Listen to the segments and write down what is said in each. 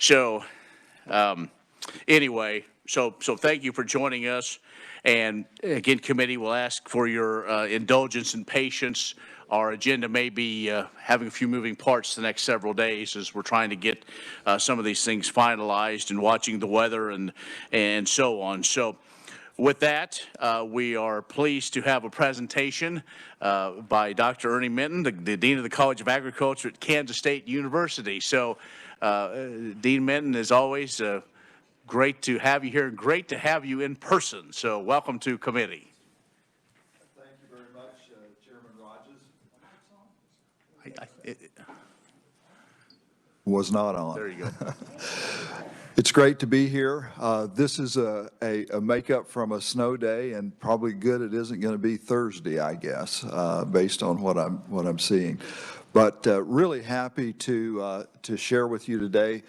So anyway, so thank you for joining us. And again, committee will ask for your indulgence and patience. Our agenda may be having a few moving parts the next several days as we're trying to get some of these things finalized and watching the weather and so on. So with that, we are pleased to have a presentation by Dr. Ernie Minton, the Dean of the College of Agriculture at Kansas State University. So Dean Minton, as always, great to have you here and great to have you in person. So welcome to committee. Thank you very much, Chairman Rogers. It was not on. There you go. It's great to be here. This is a makeup from a snow day, and probably good it isn't going to be Thursday, I guess, based on what I'm seeing. But really happy to share with you today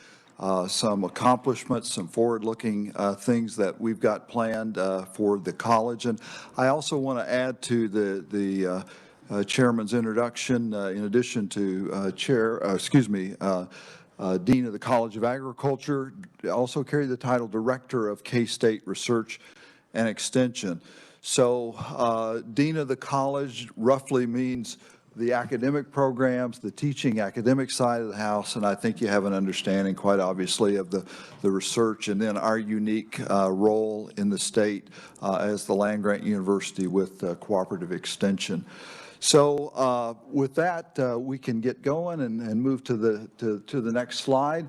some accomplishments, some forward-looking things that we've got planned for the college. And I also want to add to the chairman's introduction, in addition to Dean of the College of Agriculture, also carry the title Director of K-State Research and Extension. So Dean of the College roughly means the academic programs, the teaching academic side of the house, and I think you have an understanding, quite obviously, of the research and then our unique role in the state as the land-grant university with cooperative extension. So with that, we can get going and move to the next slide.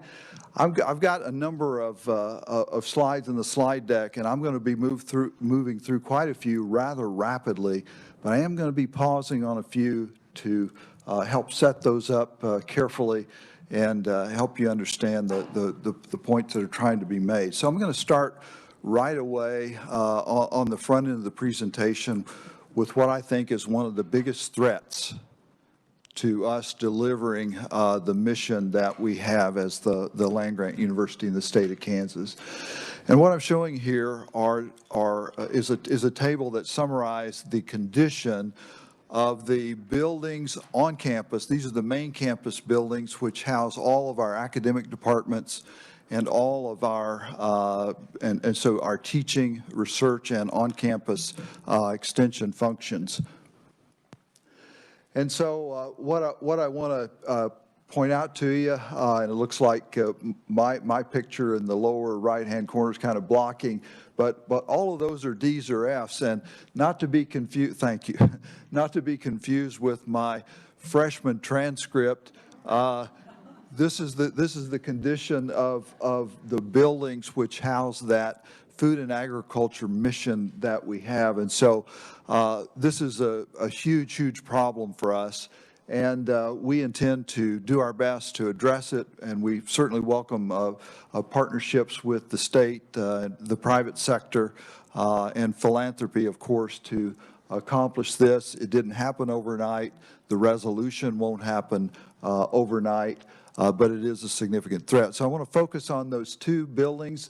I've got a number of slides in the slide deck, and I'm going to be moving through quite a few rather rapidly, but I am going to be pausing on a few to help set those up carefully and help you understand the points that are trying to be made. So I'm going to start right away on the front end of the presentation with what I think is one of the biggest threats to us delivering the mission that we have as the land-grant university in the state of Kansas. And what I'm showing here is a table that summarizes the condition of the buildings on campus. These are the main campus buildings which house all of our academic departments and all of our, and so our teaching, research, and on-campus extension functions. And so what I want to point out to you, and it looks like my picture in the lower right-hand corner is kind of blocking, but all of those are D's or F's, and not to be confused, thank you, not to be confused with my freshman transcript. This is the condition of the buildings which house that food and agriculture mission that we have, and so this is a huge problem for us, and we intend to do our best to address it, and we certainly welcome partnerships with the state, the private sector, and philanthropy, of course, to accomplish this. It didn't happen overnight. The resolution won't happen overnight, but it is a significant threat. So I want to focus on those two buildings.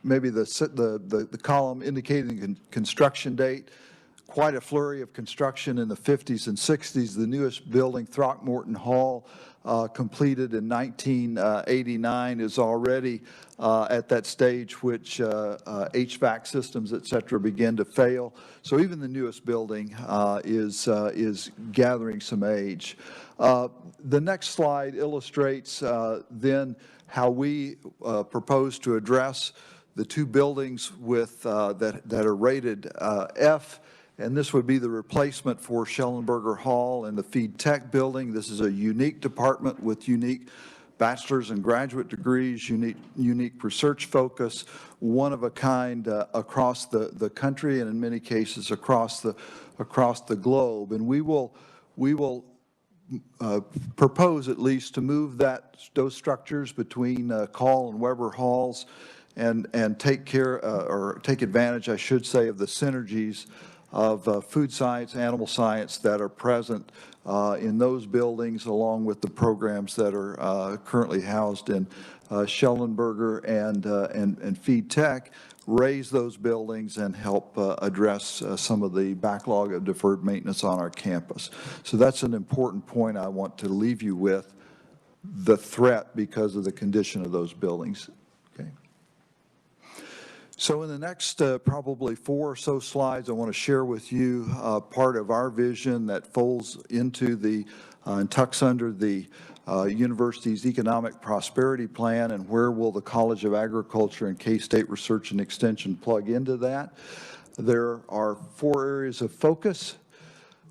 Maybe the column indicating construction date. Quite a flurry of construction in the 50s and 60s. The newest building, Throckmorton Hall, completed in 1989, is already at that stage which HVAC systems, et cetera, begin to fail. So even the newest building is gathering some age. The next slide illustrates then how we propose to address the two buildings with that are rated F. And this would be the replacement for Schellenberger Hall and the Feed Tech building. This is a unique department with unique bachelor's and graduate degrees, unique research focus, one of a kind across the country and in many cases across the globe. And we will propose at least to move those structures between Call and Weber Halls and take advantage, I should say, of the synergies of food science, animal science that are present in those buildings, along with the programs that are currently housed in Schellenberger and Feed Tech, raise those buildings and help address some of the backlog of deferred maintenance on our campus. So that's an important point I want to leave you with. the threat because of the condition of those buildings. Okay. So in the next probably 4 or so slides, I want to share with you part of our vision that folds into the and tucks under the university's economic prosperity plan, and where will the College of Agriculture and K-State Research and Extension plug into that. There are 4 areas of focus.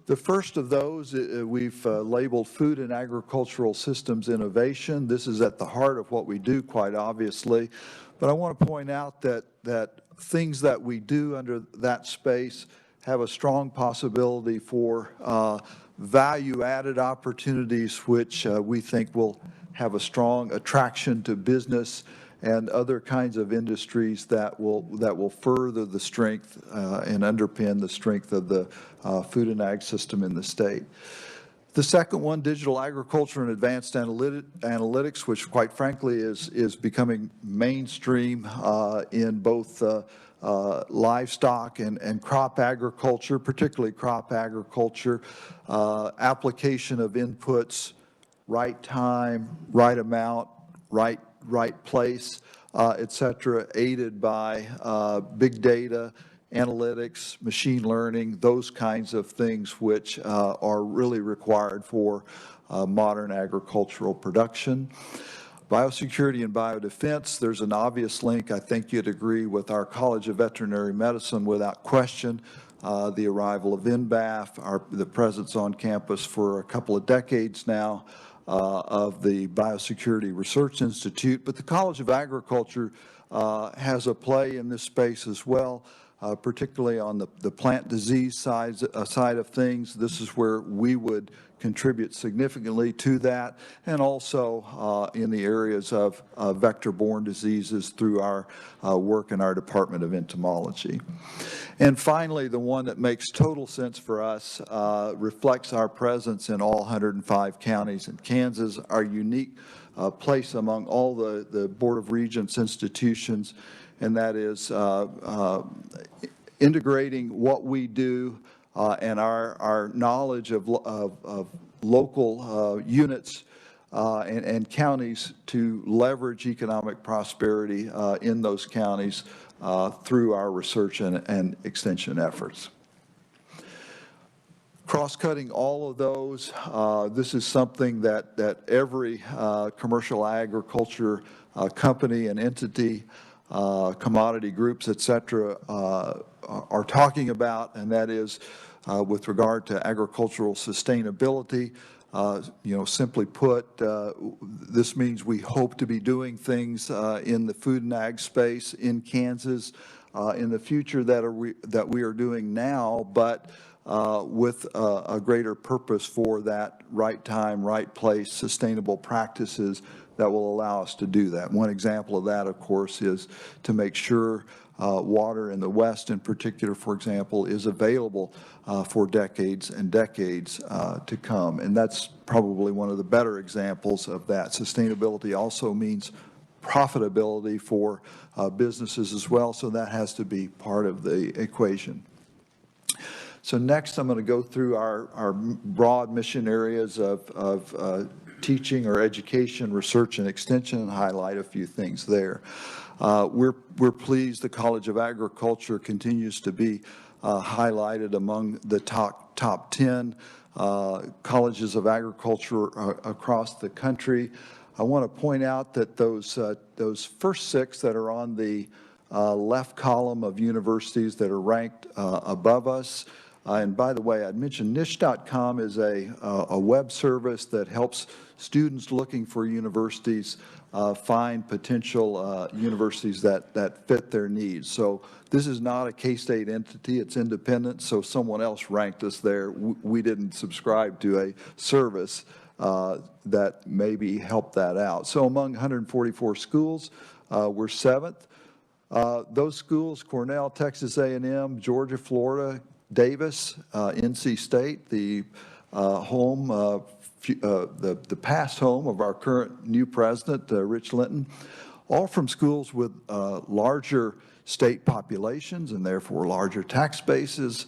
The first of those we've labeled Food and Agricultural Systems Innovation. This is at the heart of what we do, quite obviously. But I want to point out that things that we do under that space have a strong possibility for value-added opportunities, which we think will have a strong attraction to business and other kinds of industries that will further the strength and underpin the strength of the food and ag system in the state. The second one, digital agriculture and advanced analytics, which quite frankly is becoming mainstream in both livestock and crop agriculture, particularly crop agriculture, application of inputs, right time, right amount, right place, et cetera, aided by big data, analytics, machine learning, those kinds of things which are really required for modern agricultural production. Biosecurity and Biodefense, there's an obvious link. I think you'd agree with our College of Veterinary Medicine without question. The arrival of NBAF, the presence on campus for a couple of decades now of the Biosecurity Research Institute. But the College of Agriculture has a play in this space as well, particularly on the plant disease side of things. This is where we would contribute significantly to that, and also in the areas of vector-borne diseases through our work in our Department of Entomology. And finally, the one that makes total sense for us reflects our presence in all 105 counties in Kansas, our unique place among all the Board of Regents institutions, and that is integrating what we do and our knowledge of local units and counties to leverage economic prosperity in those counties through our research and extension efforts. Cross-cutting all of those, this is something that every commercial agriculture company and entity, commodity groups, et cetera, are talking about, and that is with regard to agricultural sustainability. Simply put, this means we hope to be doing things in the food and ag space in Kansas in the future that we are doing now, but with a greater purpose for that right time, right place, sustainable practices that will allow us to do that. One example of that, of course, is to make sure water in the West in particular, for example, is available for decades and decades to come. And that's probably one of the better examples of that. Sustainability also means profitability for businesses as well, so that has to be part of the equation. So next, I'm going to go through our broad mission areas of teaching or education, research, and extension, and highlight a few things there. We're pleased the College of Agriculture continues to be highlighted among the top 10 colleges of agriculture across the country. I want to point out that those first 6 that are on the left column of universities that are ranked above us. And by the way, I'd mentioned niche.com is a web service that helps students looking for universities find potential universities that fit their needs. So this is not a K-State entity, it's independent, so someone else ranked us there. We didn't subscribe to a service that maybe helped that out. So among 144 schools, we're 7th. Those schools, Cornell, Texas A&M, Georgia, Florida, Davis, NC State, the home, the past home of our current new president, Rich Linton, all from schools with larger state populations and therefore larger tax bases,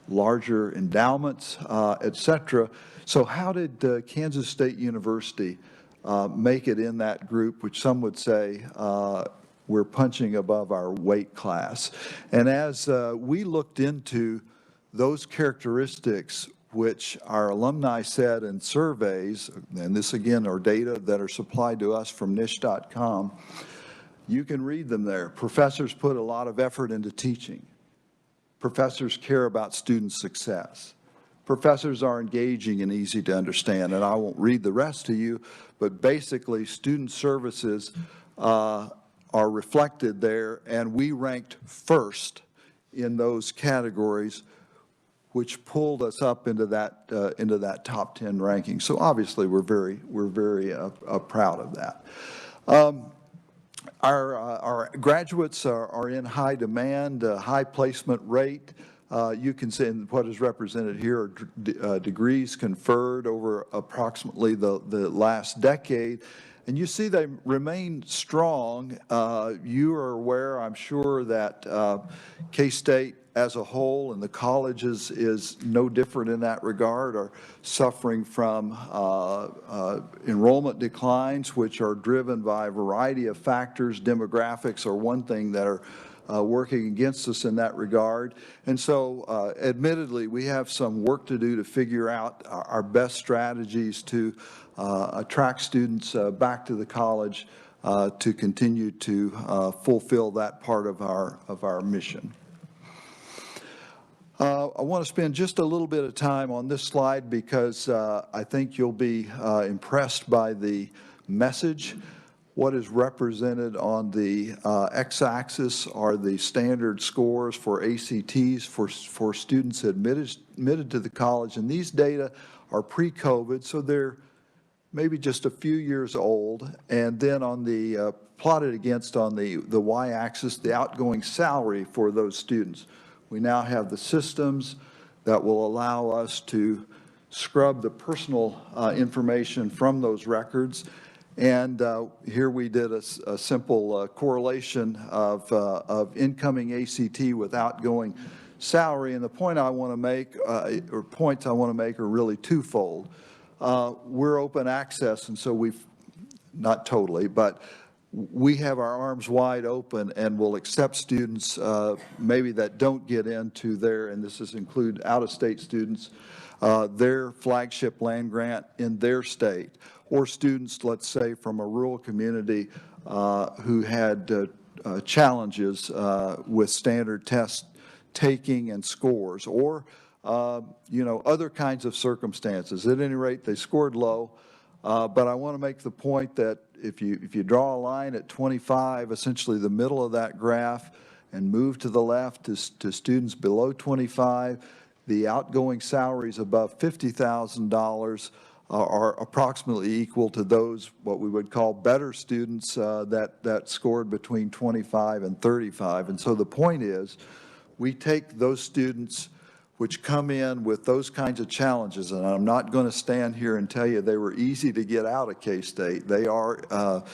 larger endowments, et cetera. So how did Kansas State University make it in that group, which some would say we're punching above our weight class. And as we looked into those characteristics which our alumni said in surveys, and this again are data that are supplied to us from niche.com, you can read them there. Professors put a lot of effort into teaching. Professors care about student success. Professors are engaging and easy to understand, and I won't read the rest to you, but basically student services are reflected there, and we ranked first in those categories, which pulled us up into that top 10 ranking. So obviously we're very proud of that. Our graduates are in high demand, high placement rate. You can see what is represented here are degrees conferred over approximately the last decade. And you see they remain strong. You are aware, I'm sure, that K-State as a whole and the colleges is no different in that regard, are suffering from enrollment declines, which are driven by a variety of factors. Demographics are one thing that are working against us in that regard. And so, admittedly, we have some work to do to figure out our best strategies to attract students back to the college to continue to fulfill that part of our mission. I want to spend just a little bit of time on this slide because I think you'll be impressed by the message. What is represented on the x-axis are the standard scores for ACTs for students admitted to the college, and these data are pre-COVID, so they're maybe just a few years old. And then on the plotted against on the y-axis, the outgoing salary for those students. We now have the systems that will allow us to scrub the personal information from those records. And here we did a simple correlation of incoming ACT with outgoing salary. And the point I want to make, or points I want to make, are really twofold. We're open access, and so we've, not totally, but we have our arms wide open and will accept students maybe that don't get into their, and this is include out-of-state students, their flagship land grant in their state, or students, let's say, from a rural community who had challenges with standard test taking and scores, or other kinds of circumstances. At any rate, they scored low, but I want to make the point that if you draw a line at 25, essentially the middle of that graph, and move to the left to students below 25, the outgoing salaries above $50,000 are approximately equal to those what we would call better students that scored between 25 and 35. And so the point is, we take those students which come in with those kinds of challenges, and I'm not going to stand here and tell you they were easy to get out of K-State. They are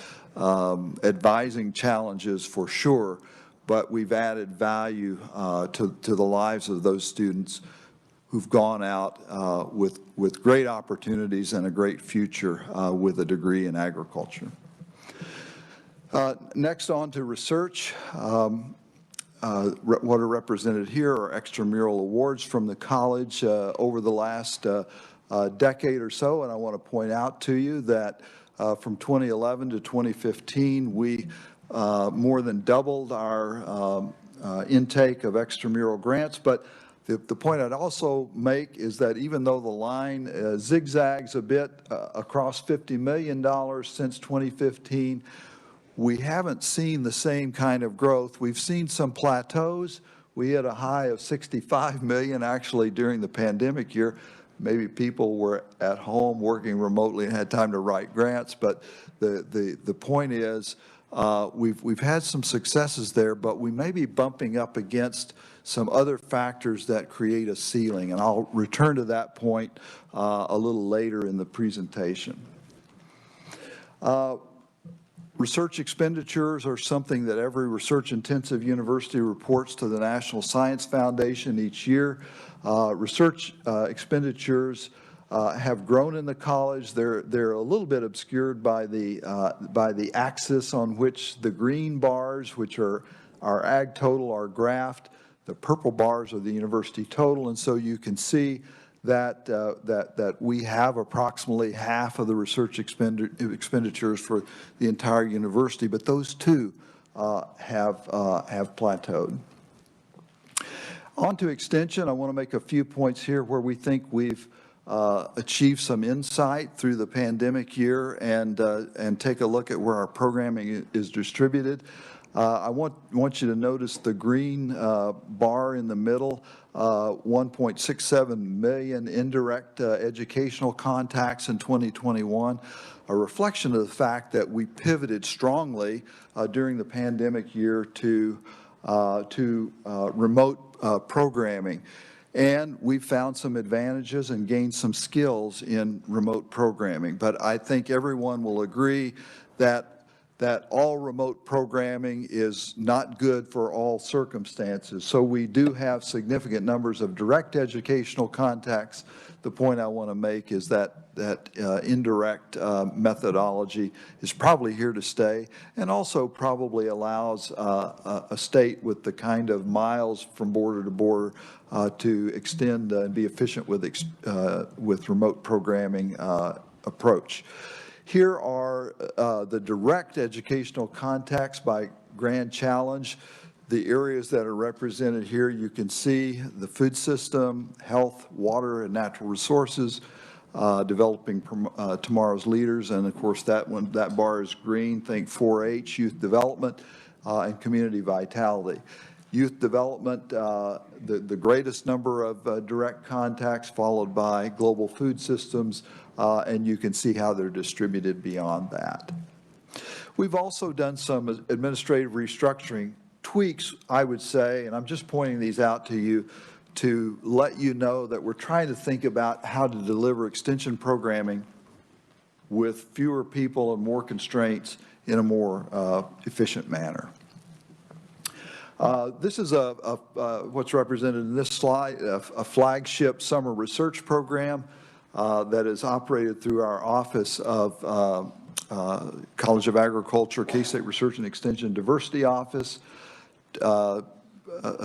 advising challenges for sure, but we've added value to the lives of those students who've gone out with great opportunities and a great future with a degree in agriculture. Next on to research. What are represented here are extramural awards from the college over the last decade or so, and I want to point out to you that from 2011 to 2015, we more than doubled our intake of extramural grants. But the point I'd also make is that even though the line zigzags a bit across $50 million since 2015, we haven't seen the same kind of growth. We've seen some plateaus. We hit a high of $65 million actually during the pandemic year. Maybe people were at home working remotely and had time to write grants, but the point is we've had some successes there, but we may be bumping up against some other factors that create a ceiling, and I'll return to that point a little later in the presentation. Research expenditures are something that every research-intensive university reports to the National Science Foundation each year. Research expenditures have grown in the college. They're a little bit obscured by the axis on which the green bars, which are our ag total, are graphed. The purple bars are the university total, and so you can see that that we have approximately half of the research expenditures for the entire university, but those two have plateaued. On to extension, I want to make a few points here where we think we've achieved some insight through the pandemic year and take a look at where our programming is distributed. I want you to notice the green bar in the middle, 1.67 million indirect educational contacts in 2021, a reflection of the fact that we pivoted strongly during the pandemic year to remote programming. And we found some advantages and gained some skills in remote programming. But I think everyone will agree that all remote programming is not good for all circumstances. So we do have significant numbers of direct educational contacts. The point I want to make is that indirect methodology is probably here to stay, and also probably allows a state with the kind of miles from border to border to extend and be efficient with remote programming approach. Here are the direct educational contacts by grand challenge. The areas that are represented here, you can see the food system, health, water, and natural resources, developing tomorrow's leaders, and of course that bar is green. Think 4-H, youth development, and community vitality. Youth development, the greatest number of direct contacts, followed by global food systems, and you can see how they're distributed beyond that. We've also done some administrative restructuring tweaks, I would say, and I'm just pointing these out to you to let you know that we're trying to think about how to deliver extension programming with fewer people and more constraints in a more efficient manner. This is what's represented in this slide, a flagship summer research program that is operated through our Office of College of Agriculture, K-State Research and Extension Diversity Office, a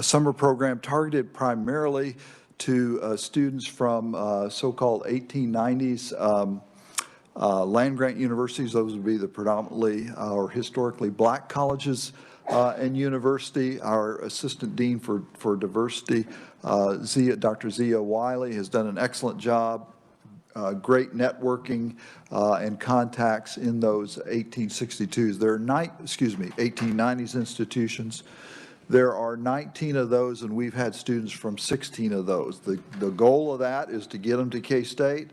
summer program targeted primarily to students from so-called 1890s land-grant universities. Those would be the predominantly or historically black colleges and university. Our Assistant Dean for Diversity, Dr. Zia Wiley, has done an excellent job. Great networking and contacts in those 1862s. There are 1890s institutions. There are 19 of those, and we've had students from 16 of those. The goal of that is to get them to K-State.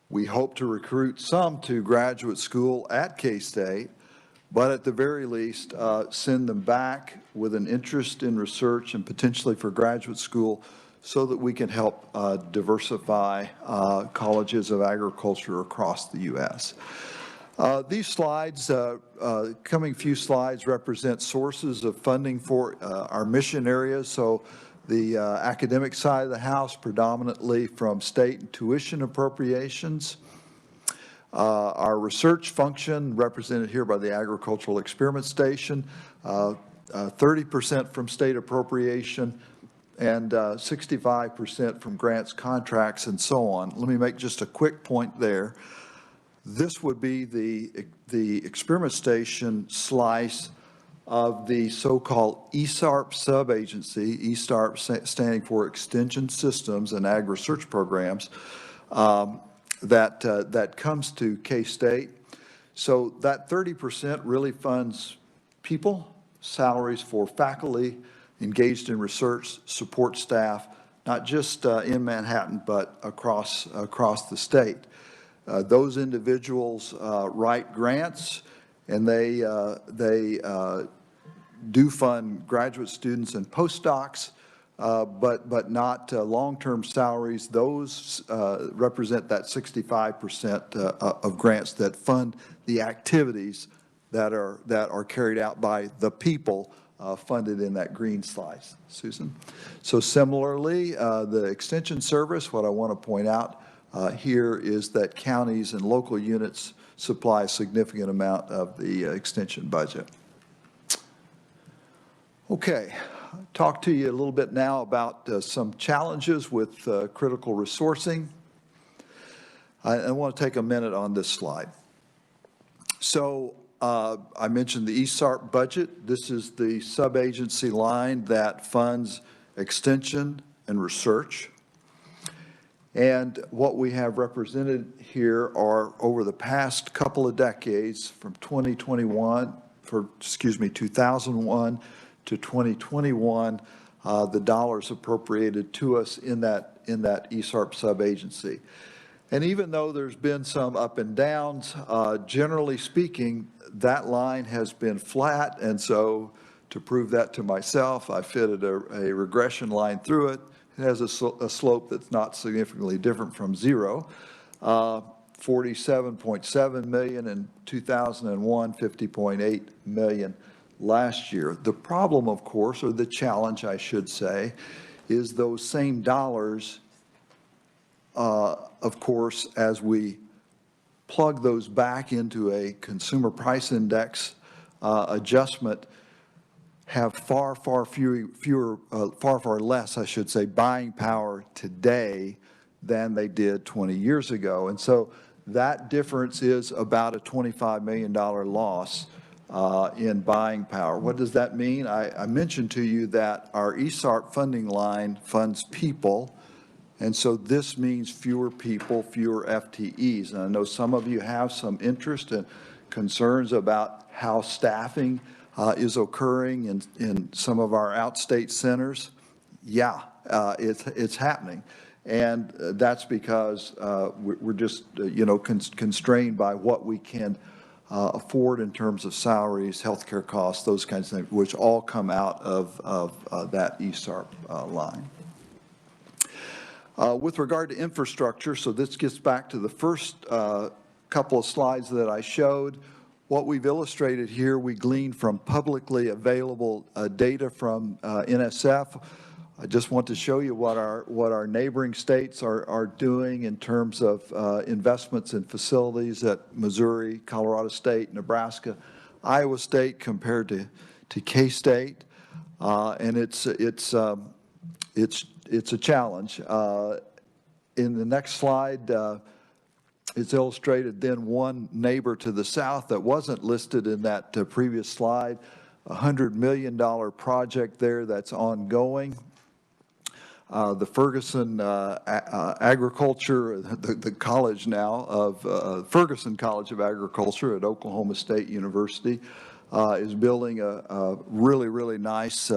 We hope to recruit some to graduate school at K-State, but at the very least, send them back with an interest in research and potentially for graduate school, so that we can help diversify colleges of agriculture across the U.S. These slides, coming few slides, represent sources of funding for our mission areas. So the academic side of the house, predominantly from state and tuition appropriations. Our research function, represented here by the Agricultural Experiment Station, 30% from state appropriation, and 65% from grants, contracts, and so on. Let me make just a quick point there. This would be the experiment station slice of the so-called ESARP sub-agency, ESARP standing for Extension Systems and Ag Research Programs, that comes to K-State. So that 30% really funds people, salaries for faculty engaged in research, support staff, not just in Manhattan, but across the state. Those individuals write grants, and they do fund graduate students and postdocs, but not long-term salaries. Those represent that 65% of grants that fund the activities that are carried out by the people funded in that green slice. Susan? So similarly, the extension service, what I want to point out here is that counties and local units supply a significant amount of the extension budget. Okay, talk to you a little bit now about some challenges with critical resourcing. I want to take a minute on this slide. So I mentioned the ESARP budget. This is the sub-agency line that funds extension and research. And what we have represented here are over the past couple of decades from 2001 to 2021, the dollars appropriated to us in that ESARP sub-agency. And even though there's been some up and downs, generally speaking, that line has been flat. And so to prove that to myself, I fitted a regression line through it. It has a slope that's not significantly different from zero. 47.7 million in 2001, 50.8 million last year. The problem, of course, or the challenge, I should say, is those same dollars, of course, as we plug those back into a consumer price index adjustment, have far less, I should say, buying power today than they did 20 years ago. And so that difference is about a $25 million loss in buying power. What does that mean? I mentioned to you that our ESARP funding line funds people, and so this means fewer people, fewer FTEs. And I know some of you have some interest and concerns about how staffing is occurring in some of our outstate centers. Yeah, it's happening. And that's because we're just, constrained by what we can afford in terms of salaries, healthcare costs, those kinds of things, which all come out of that ESARP line. With regard to infrastructure, so this gets back to the first couple of slides that I showed. What we've illustrated here, we gleaned from publicly available data from NSF. I just want to show you what our neighboring states are doing in terms of investments in facilities at Missouri, Colorado State, Nebraska, Iowa State compared to K-State, and it's a challenge. In the next slide, it's illustrated then one neighbor to the south that wasn't listed in that previous slide, a $100 million project there that's ongoing. The Ferguson Agriculture, the college now of Ferguson College of Agriculture at Oklahoma State University is building a really, really nice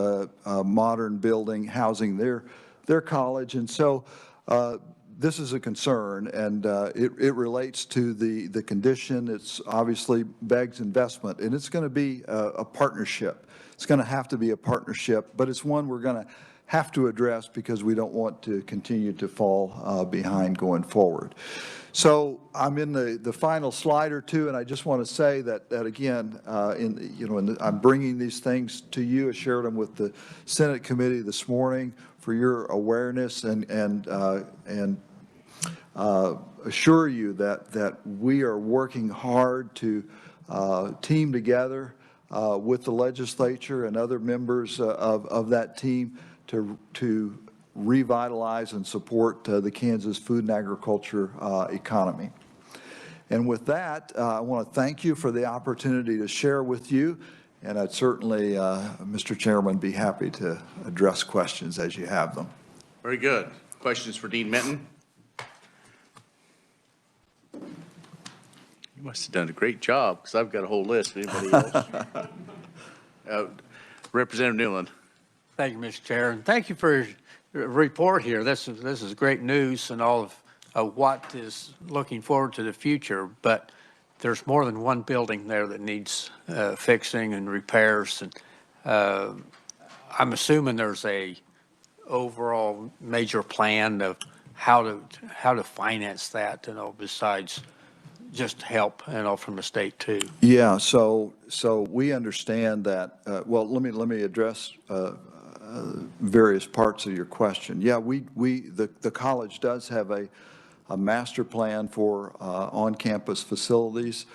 modern building housing their college. And so this is a concern, and it relates to the condition. It's obviously begs investment, and it's going to be a partnership. It's going to have to be a partnership, but it's one we're going to have to address because we don't want to continue to fall behind going forward. So I'm in the final slide or two, and I just want to say that again, I'm bringing these things to you. I shared them with the Senate committee this morning for your awareness and assure you that we are working hard to team together with the legislature and other members of that team to revitalize and support the Kansas food and agriculture economy. And with that, I want to thank you for the opportunity to share with you, and I'd certainly, Mr. Chairman, be happy to address questions as you have them. Very good. Questions for Dean Minton? You must have done a great job, because I've got a whole list. Anybody else? Representative Newland. Thank you, Mr. Chair, and thank you for your report here. This is great news and all of what is looking forward to the future, but there's more than one building there that needs fixing and repairs, and I'm assuming there's a overall major plan of how to finance that, besides just help, from the state too. Yeah, so we understand that, well, let me address various parts of your question. Yeah, the college does have a master plan for on-campus facilities.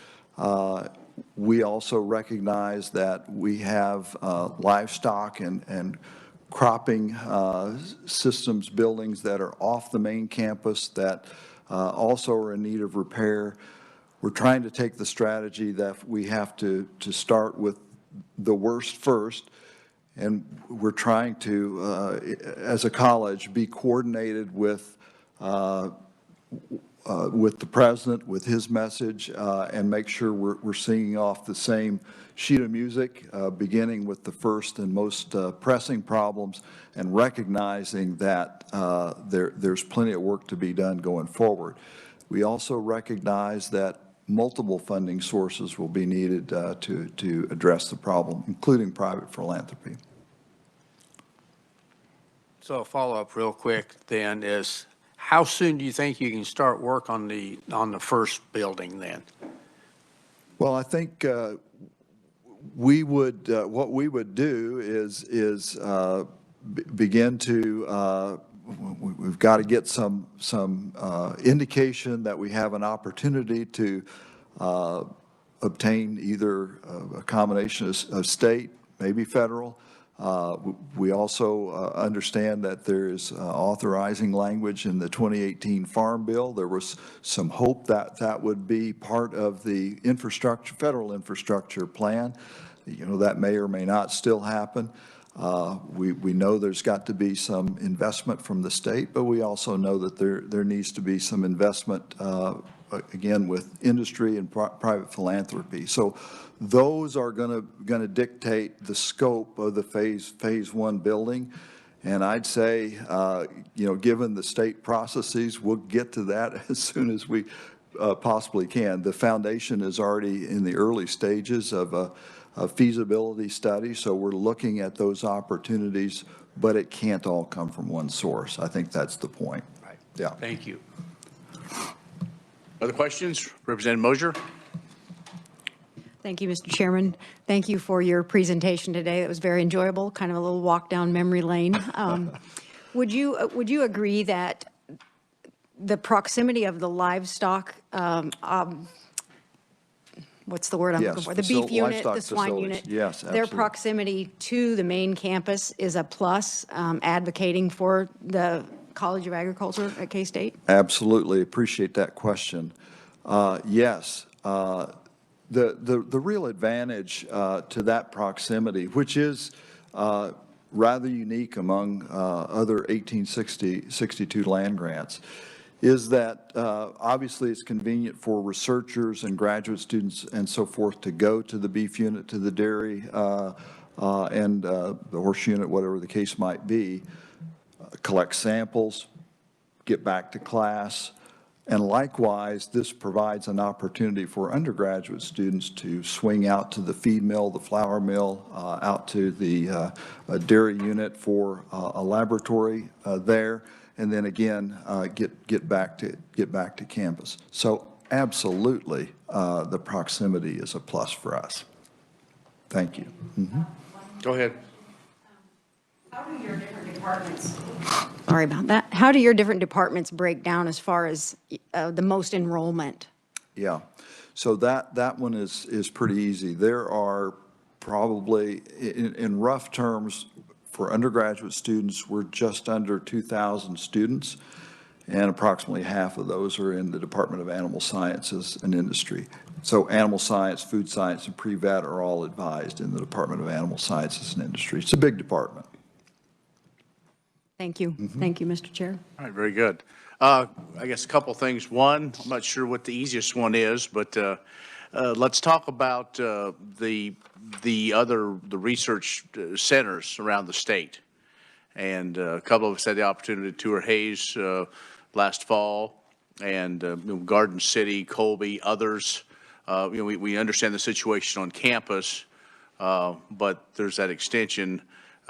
We also recognize that we have livestock and cropping systems buildings that are off the main campus that also are in need of repair. We're trying to take the strategy that we have to start with the worst first, and we're trying to, as a college, be coordinated with the president, with his message, and make sure we're singing off the same sheet of music, beginning with the first and most pressing problems, and recognizing that there's plenty of work to be done going forward. We also recognize that multiple funding sources will be needed to address the problem, including private philanthropy. So a follow-up real quick then is, how soon do you think you can start work on the first building then? Well, I think we would, what we would do is begin to, we've got to get some indication that we have an opportunity to obtain either a combination of state, maybe federal. We also understand that there is authorizing language in the 2018 Farm Bill. There was some hope that that would be part of the infrastructure, federal infrastructure plan. You know, that may or may not still happen. We know there's got to be some investment from the state, but we also know that there needs to be some investment, again, with industry and private philanthropy. So those are going to dictate the scope of the phase one building. And I'd say, you know, given the state processes, we'll get to that as soon as we possibly can. The foundation is already in the early stages of a feasibility study, so we're looking at those opportunities, but it can't all come from one source. I think that's the point. Right. Yeah. Thank you. Other questions? Representative Mosier? Thank you, Mr. Chairman. Thank you for your presentation today. It was very enjoyable, kind of a little walk down memory lane. Would you agree that the proximity of the livestock, what's the word I'm looking for? The beef unit, the swine unit. Yes, absolutely. Their proximity to the main campus is a plus, advocating for the College of Agriculture at K-State? Absolutely. Appreciate that question. Yes. The real advantage to that proximity, which is rather unique among other 1862 land grants, is that obviously it's convenient for researchers and graduate students and so forth to go to the beef unit, to the dairy, and the horse unit, whatever the case might be, collect samples, get back to class. And likewise, this provides an opportunity for undergraduate students to swing out to the feed mill, the flour mill, out to the dairy unit for a laboratory there, and then again get back to campus. So absolutely, the proximity is a plus for us. Thank you. Mm-hmm. Go ahead. How do your different departments, sorry about that, how do your different departments break down as far as the most enrollment? Yeah, so that one is pretty easy. There are probably, in rough terms, for undergraduate students, we're just under 2,000 students, and approximately half of those are in the Department of Animal Sciences and Industry. So animal science, food science, and pre-vet are all advised in the Department of Animal Sciences and Industry. It's a big department. Thank you. Mm-hmm. Thank you, Mr. Chair. All right, very good. I guess a couple things. One, I'm not sure what the easiest one is, but let's talk about the research centers around the state. And a couple of us had the opportunity to tour Hayes last fall, and Garden City, Colby, others. We understand the situation on campus, but there's that extension in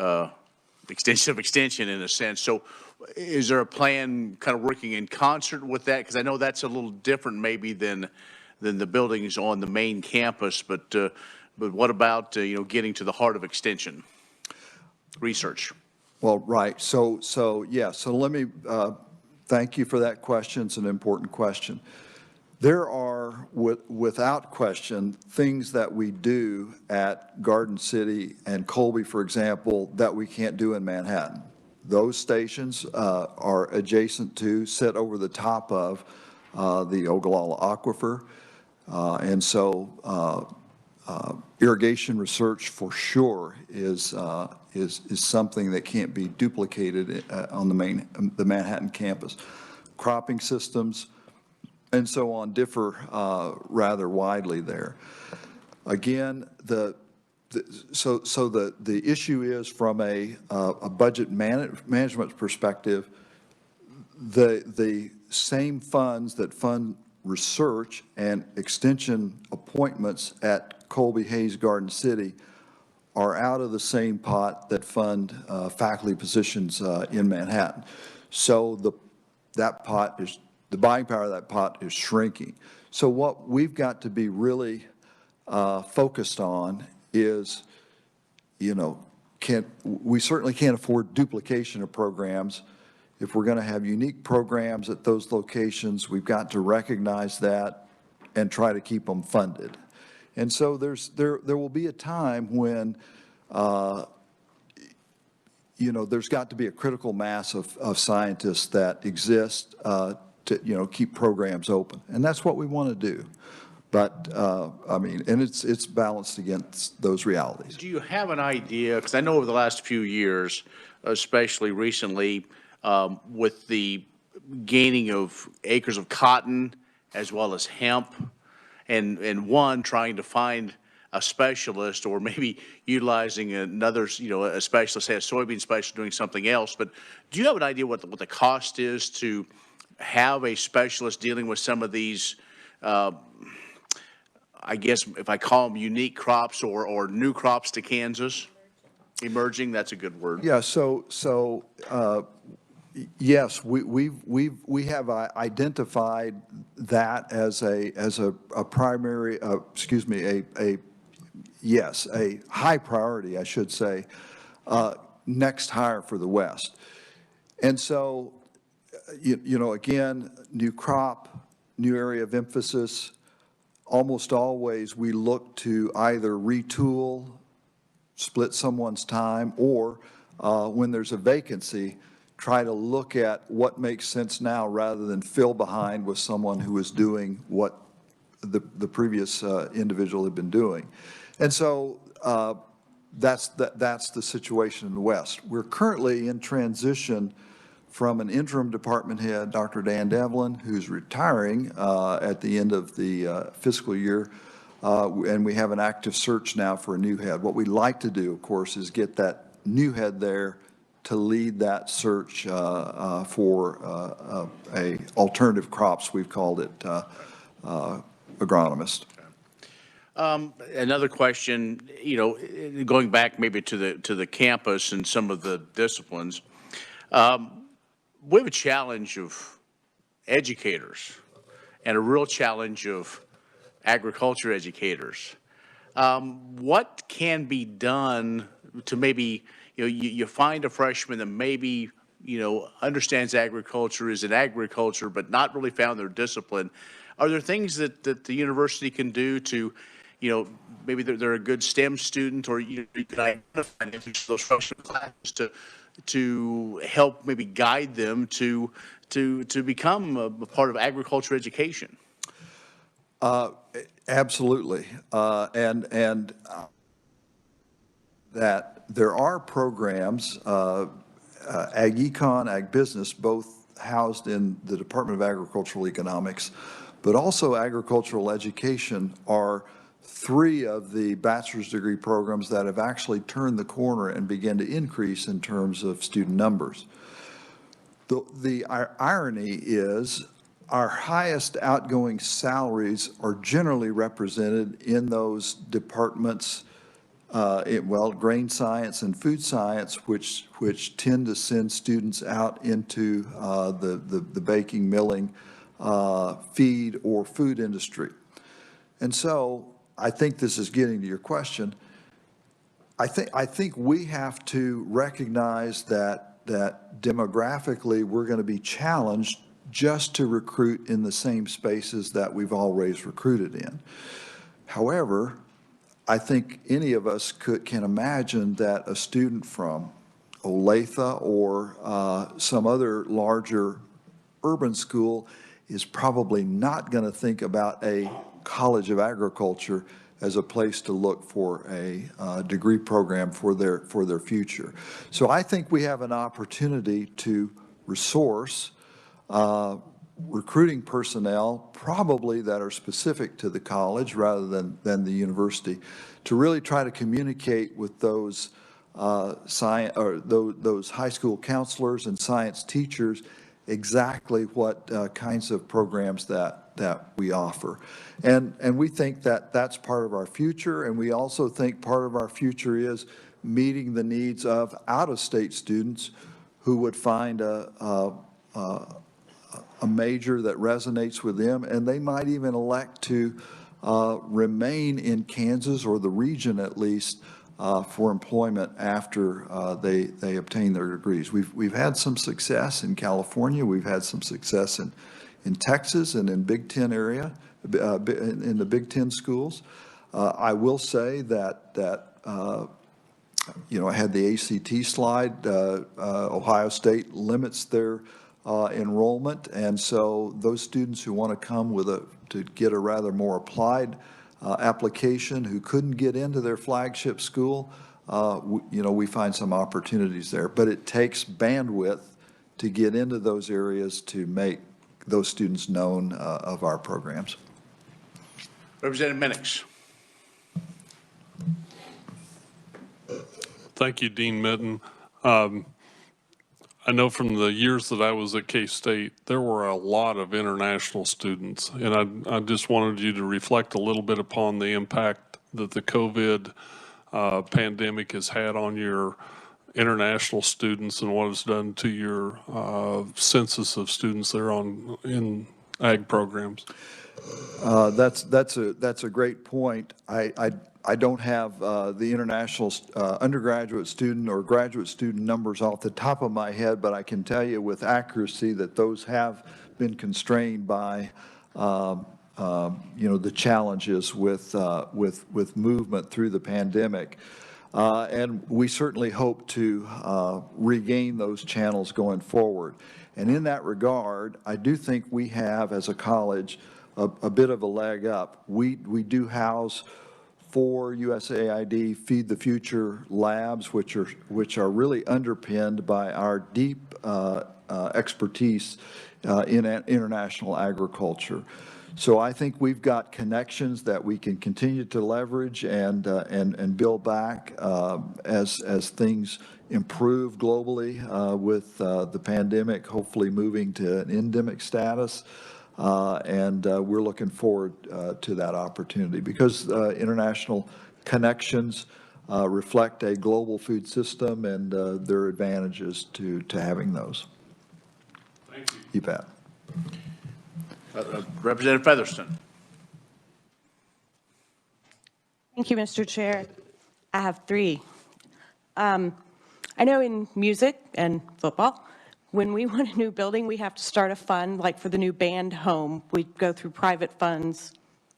a sense. So is there a plan kind of working in concert with that? Because I know that's a little different maybe than than the buildings on the main campus, but what about, getting to the heart of extension research? Well, right. So let me thank you for that question. It's an important question. There are, without question, things that we do at Garden City and Colby, for example, that we can't do in Manhattan. Those stations are adjacent to, sit over the top of the Ogallala Aquifer. And so irrigation research for sure is something that can't be duplicated on the Manhattan campus. Cropping systems and so on differ rather widely there. Again, the issue is from a budget management perspective, the same funds that fund research and extension appointments at Colby, Hayes, Garden City are out of the same pot that fund faculty positions in Manhattan. So the buying power of that pot is shrinking. So what we've got to be really focused on is, we certainly can't afford duplication of programs. If we're going to have unique programs at those locations, we've got to recognize that and try to keep them funded. And so there will be a time when, there's got to be a critical mass of scientists that exist to, keep programs open. And that's what we want to do. But, and it's balanced against those realities. Do you have an idea, because I know over the last few years, especially recently, with the gaining of acres of cotton as well as hemp, and trying to find a specialist or maybe utilizing another, a specialist, say a soybean specialist doing something else. But do you have an idea what the cost is to have a specialist dealing with some of these, I guess if I call them unique crops or new crops to Kansas? Emerging, that's a good word. Yeah, yes, we have identified that as a primary, a high priority, I should say, next hire for the West. And so, again, new crop, new area of emphasis. Almost always we look to either retool, split someone's time, or when there's a vacancy, try to look at what makes sense now rather than fill behind with someone who is doing what the previous individual had been doing. And so that's the situation in the West. We're currently in transition from an interim department head, Dr. Dan Devlin, who's retiring at the end of the fiscal year, and we have an active search now for a new head. What we'd like to do, of course, is get that new head there to lead that search for a alternative crops, we've called it, agronomist. Another question, going back maybe to the campus and some of the disciplines, we have a challenge of educators and a real challenge of agriculture educators. What can be done to maybe, you find a freshman that maybe, understands agriculture, is in agriculture, but not really found their discipline. Are there things that the university can do to, maybe they're a good STEM student, or you can identify them in those freshman classes to help maybe guide them to become a part of agriculture education? Absolutely, and that there are programs, Ag Econ, Ag Business, both housed in the Department of Agricultural Economics, but also agricultural education are three of the bachelor's degree programs that have actually turned the corner and began to increase in terms of student numbers. The irony is our highest outgoing salaries are generally represented in those departments, grain science and food science, which tend to send students out into the baking, milling, feed, or food industry. And so I think this is getting to your question. I think we have to recognize that demographically we're going to be challenged just to recruit in the same spaces that we've always recruited in. However, I think any of us can imagine that a student from Olathe or some other larger urban school is probably not going to think about a College of Agriculture as a place to look for a degree program for their future. So I think we have an opportunity to resource recruiting personnel probably that are specific to the college rather than the university, to really try to communicate with those those high school counselors and science teachers exactly what kinds of programs that we offer. And we think that that's part of our future, and we also think part of our future is meeting the needs of out-of-state students who would find a major that resonates with them, and they might even elect to remain in Kansas or the region at least for employment after they obtain their degrees. We've had some success in California. We've had some success in Texas and in Big Ten area, in the Big Ten schools. I will say that you know, I had the ACT slide. Ohio State limits their enrollment, and so those students who want to come to get a rather more applied application who couldn't get into their flagship school, you know, we find some opportunities there. But it takes bandwidth to get into those areas to make those students known of our programs. Representative Minix. Thank you, Dean Mitten. I know from the years that I was at K-State, there were a lot of international students, and I just wanted you to reflect a little bit upon the impact that the COVID pandemic has had on your international students and what it's done to your census of students that are in ag programs. That's a great point. I don't have the international undergraduate student or graduate student numbers off the top of my head, but I can tell you with accuracy that those have been constrained by you know, the challenges with movement through the pandemic. And we certainly hope to regain those channels going forward. And in that regard, I do think we have, as a college, a bit of a leg up. We do house 4 USAID Feed the Future labs, which are really underpinned by our deep expertise in international agriculture. So I think we've got connections that we can continue to leverage and build back as things improve globally with the pandemic hopefully moving to an endemic status. And we're looking forward to that opportunity because international connections reflect a global food system, and there are advantages to having those. Thank you. You bet. Representative Featherston. Thank you, Mr. Chair. I have 3. I know in music and football, when we want a new building, we have to start a fund, like for the new band home. We go through private funds.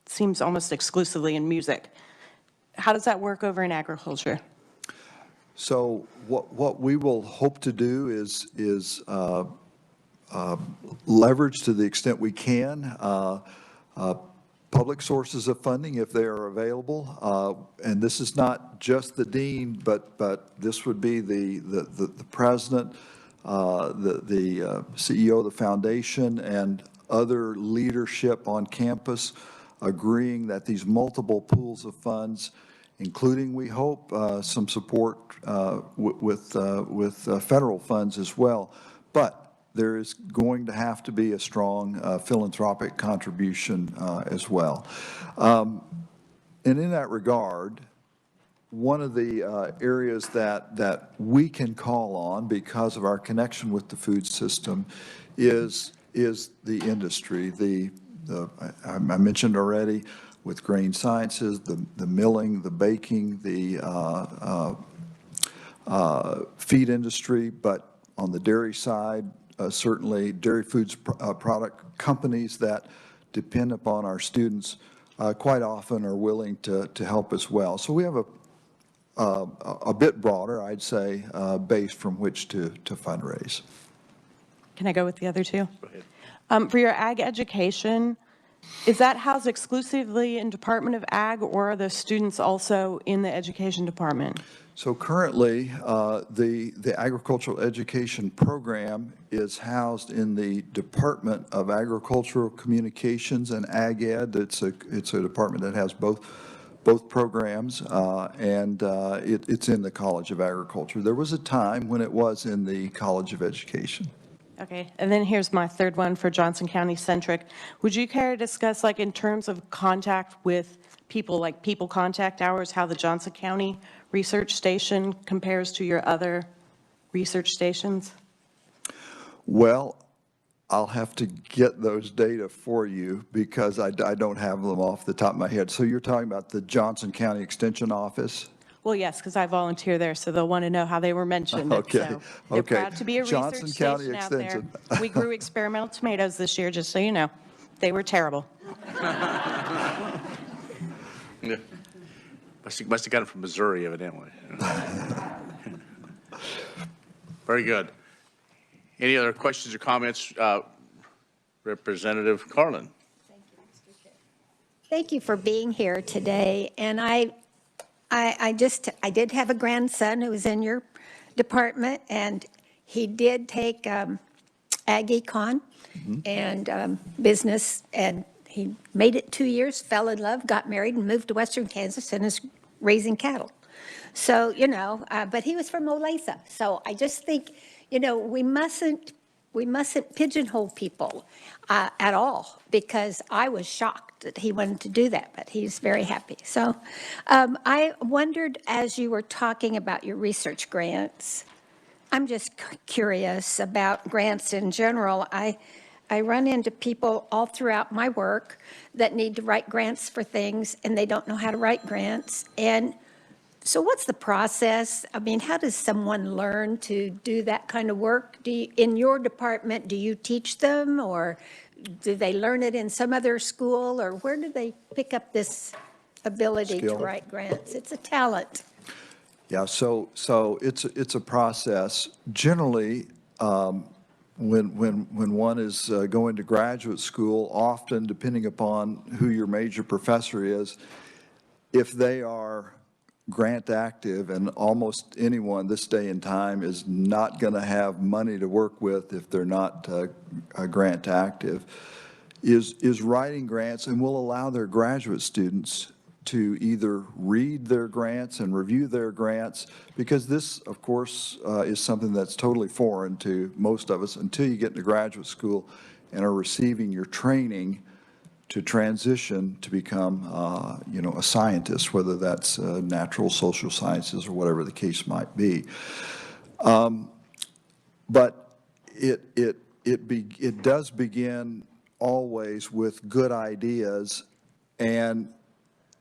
It seems almost exclusively in music. How does that work over in agriculture? So what we will hope to do is leverage to the extent we can public sources of funding if they are available. And this is not just the dean, but this would be the president, the CEO of the foundation, and other leadership on campus agreeing that these multiple pools of funds, including, we hope, some support with federal funds as well. But there is going to have to be a strong philanthropic contribution as well. And in that regard, one of the areas that we can call on because of our connection with the food system is the industry. I mentioned already, with grain sciences, the milling, the baking, the feed industry, but on the dairy side, certainly dairy foods product companies that depend upon our students quite often are willing to help as well. So we have a bit broader, I'd say, base from which to fundraise. Can I go with the other two? Go ahead. For your ag education, is that housed exclusively in Department of Ag, or are the students also in the education department? So currently, the agricultural education program is housed in the Department of Agricultural Communications and Ag Ed. It's a department that has both programs, and it's in the College of Agriculture. There was a time when it was in the College of Education. Okay, and then here's my third one for Johnson County centric. Would you care to discuss, like, in terms of contact with people, like people contact hours, how the Johnson County research station compares to your other research stations? Well, I'll have to get those data for you because I don't have them off the top of my head. So you're talking about the Johnson County Extension Office? Well, yes, because I volunteer there, so they'll want to know how they were mentioned. Okay, So they're okay. proud to be a Johnson research County station out there. Extension. We grew experimental tomatoes this year, just so you know. They were terrible. Yeah. Must have got them from Missouri, evidently. Very good. Any other questions or comments? Representative Carlin. Thank you, Mr. Chair. Thank you for being here today. And I did have a grandson who was in your department, and he did take Ag Econ and business, and he made it 2 years, fell in love, got married, and moved to Western Kansas and is raising cattle. So, you know, but he was from Olathe. So I just think, you know, we mustn't pigeonhole people at all, because I was shocked that he wanted to do that, but he's very happy. So I wondered, as you were talking about your research grants, I'm just curious about grants in general. I run into people all throughout my work that need to write grants for things, and they don't know how to write grants. And so what's the process? I mean, how does someone learn to do that kind of work? In your department, do you teach them, or do they learn it in some other school, or where do they pick up this ability to write grants? It's a talent. Yeah, so it's a process. Generally, when one is going to graduate school, often depending upon who your major professor is, if they are grant active, and almost anyone this day and time is not going to have money to work with if they're not grant active, is writing grants, and will allow their graduate students to either read their grants and review their grants, because this, of course, is something that's totally foreign to most of us until you get into graduate school and are receiving your training to transition to become, you know, a scientist, whether that's natural, social sciences, or whatever the case might be. But it does begin always with good ideas, and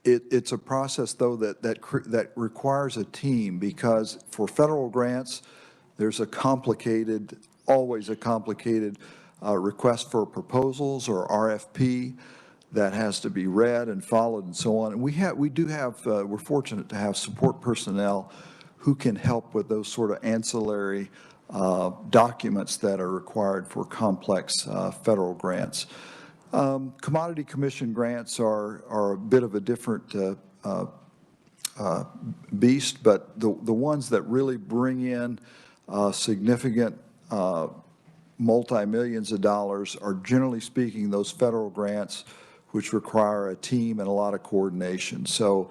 it's a process, though, that requires a team, because for federal grants, there's always a complicated request for proposals, or RFP, that has to be read and followed and so on. And we're fortunate to have support personnel who can help with those sort of ancillary documents that are required for complex federal grants. Commodity Commission grants are a bit of a different beast, but the ones that really bring in significant multi-millions of dollars are, generally speaking, those federal grants, which require a team and a lot of coordination. So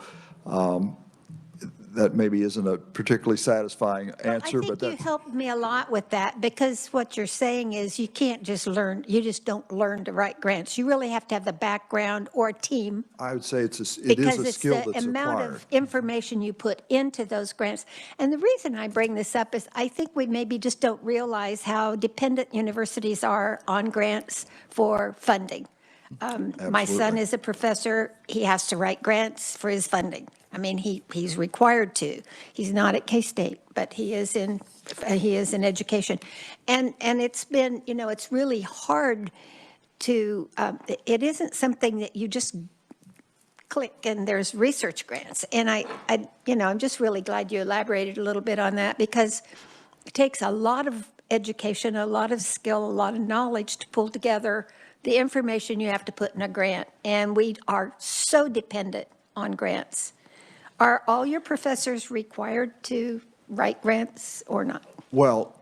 that maybe isn't a particularly satisfying answer, but I think you helped me a lot with that, because what you're saying is you can't just learn, you just don't learn to write grants. You really have to have the background or a team. I would say it is a skill Because that's it's the amount acquired. of information you put into those grants. And the reason I bring this up is I think we maybe just don't realize how dependent universities are on grants for funding. My son is a professor. He has to write grants for his funding. I mean, he's required to. He's not at K-State, but he is in education. And it's been, you know, it's really hard to, it isn't something that you just click and there's research grants. And I'm just really glad you elaborated a little bit on that, because it takes a lot of education, a lot of skill, a lot of knowledge to pull together the information you have to put in a grant. And we are so dependent on grants. Are all your professors required to write grants or not? Well,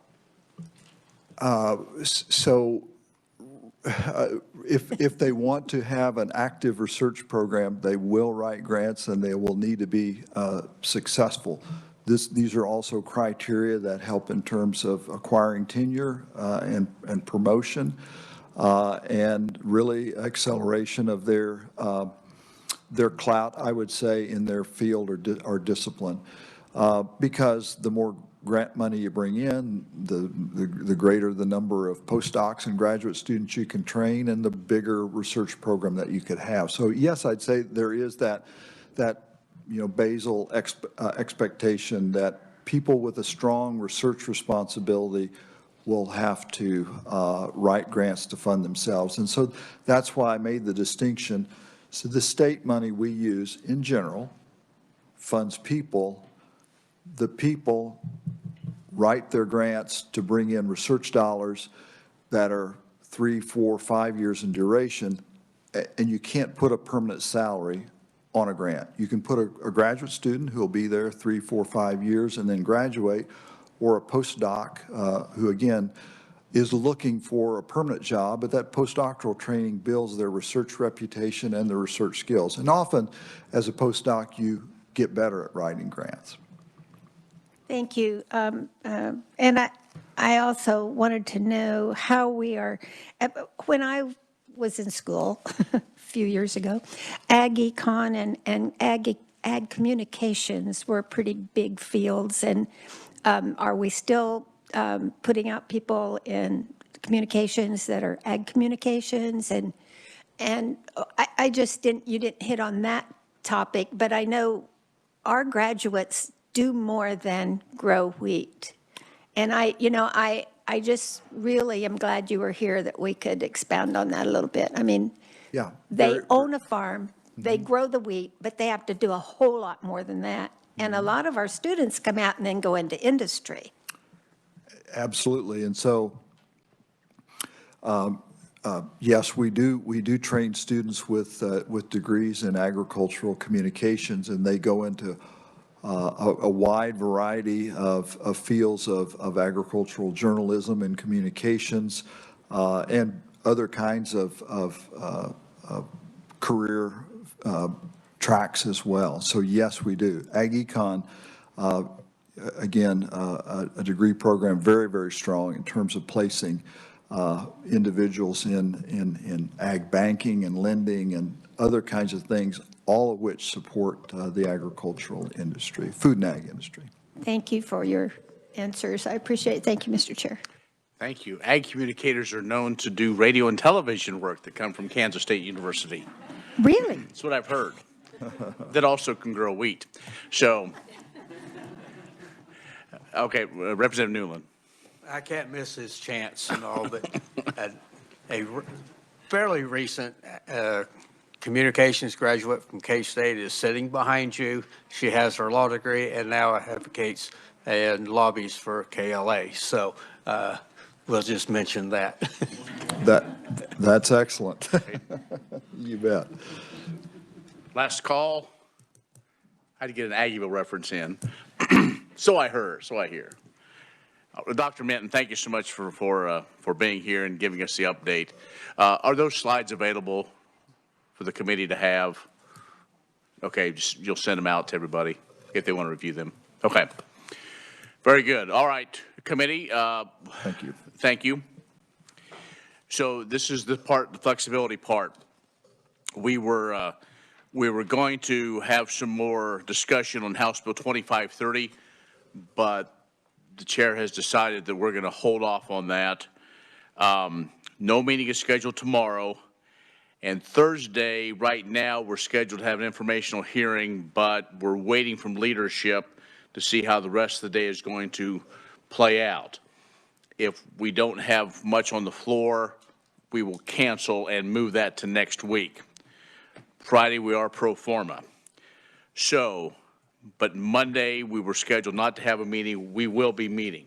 if they want to have an active research program, they will write grants and they will need to be successful. These are also criteria that help in terms of acquiring tenure and promotion and really acceleration of their clout, I would say, in their field or discipline. Because the more grant money you bring in, the greater the number of postdocs and graduate students you can train, and the bigger research program that you could have. So yes, I'd say there is that basal expectation that people with a strong research responsibility will have to write grants to fund themselves. And so that's why I made the distinction. So the state money we use in general funds people. The people write their grants to bring in research dollars that are 3, 4, 5 years in duration, and you can't put a permanent salary on a grant. You can put a graduate student who will be there 3, 4, 5 years and then graduate, or a postdoc who, again, is looking for a permanent job, but that postdoctoral training builds their research reputation and their research skills. And often, as a postdoc, you get better at writing grants. Thank you. And I also wanted to know how we are, when I was in school a few years ago, ag econ and ag communications were pretty big fields. And are we still putting out people in communications that are ag communications? And I just you didn't hit on that topic, but I know our graduates do more than grow wheat. And I just really am glad you were here that we could expound on that a little bit. I mean, Yeah, they own a farm, they grow the wheat, but they have to do a whole lot more than that. And a lot of our students come out and then go into industry. absolutely. And so, yes, we do train students with degrees in agricultural communications, and they go into a wide variety of fields of agricultural journalism and communications and other kinds of career tracks as well. So yes, we do. Ag Econ, again, a degree program very, very strong in terms of placing individuals in ag banking and lending and other kinds of things, all of which support the agricultural industry, food and ag industry. Thank you for your answers. I appreciate it. Thank you, Mr. Chair. Thank you. Ag communicators are known to do radio and television work that come from Kansas State University. Really? That's what I've heard. That also can grow wheat. So, okay, Representative Newland. I can't miss this chance and all, but a fairly recent communications graduate from K-State is sitting behind you. She has her law degree and now advocates and lobbies for KLA. So we'll just mention that. That's excellent. You bet. Last call. I had to get an Aggieville reference in. So I hear. Dr. Minton, thank you so much for being here and giving us the update. Are those slides available for the committee to have? Okay, you'll send them out to everybody if they want to review them. Okay. Very good. All right, committee. Thank you. Thank you. So this is the flexibility part. We were going to have some more discussion on House Bill 2530, but the chair has decided that we're going to hold off on that. No meeting is scheduled tomorrow, And Thursday, right now, we're scheduled to have an informational hearing, but we're waiting from leadership to see how the rest of the day is going to play out. If we don't have much on the floor, we will cancel and move that to next week. Friday, we are pro forma. So, but Monday, we were scheduled not to have a meeting. We will be meeting.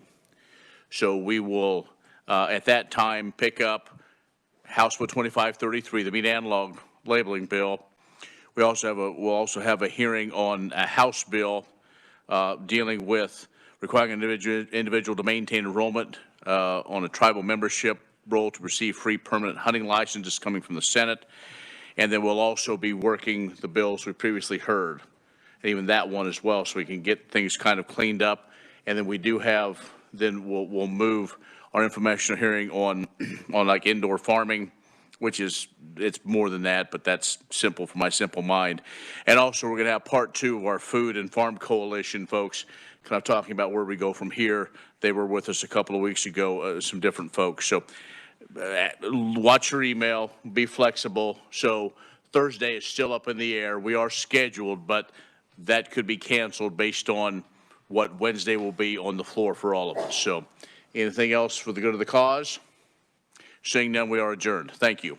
So we will, at that time, pick up House Bill 2533, the meat analog labeling bill. We'll also have a hearing on a House bill dealing with requiring an individual to maintain enrollment on a tribal membership role to receive free permanent hunting licenses coming from the Senate. And then we'll also be working the bills we previously heard, and even that one as well, so we can get things kind of cleaned up. And then we do have, then we'll move our informational hearing on like indoor farming, which is, it's more than that, but that's simple for my simple mind. And also, we're going to have part 2 of our Food and Farm Coalition folks kind of talking about where we go from here. They were with us a couple of weeks ago, some different folks. So watch your email, be flexible. So Thursday is still up in the air. We are scheduled, but that could be canceled based on what Wednesday will be on the floor for all of us. So anything else for the good of the cause? Seeing none, we are adjourned. Thank you.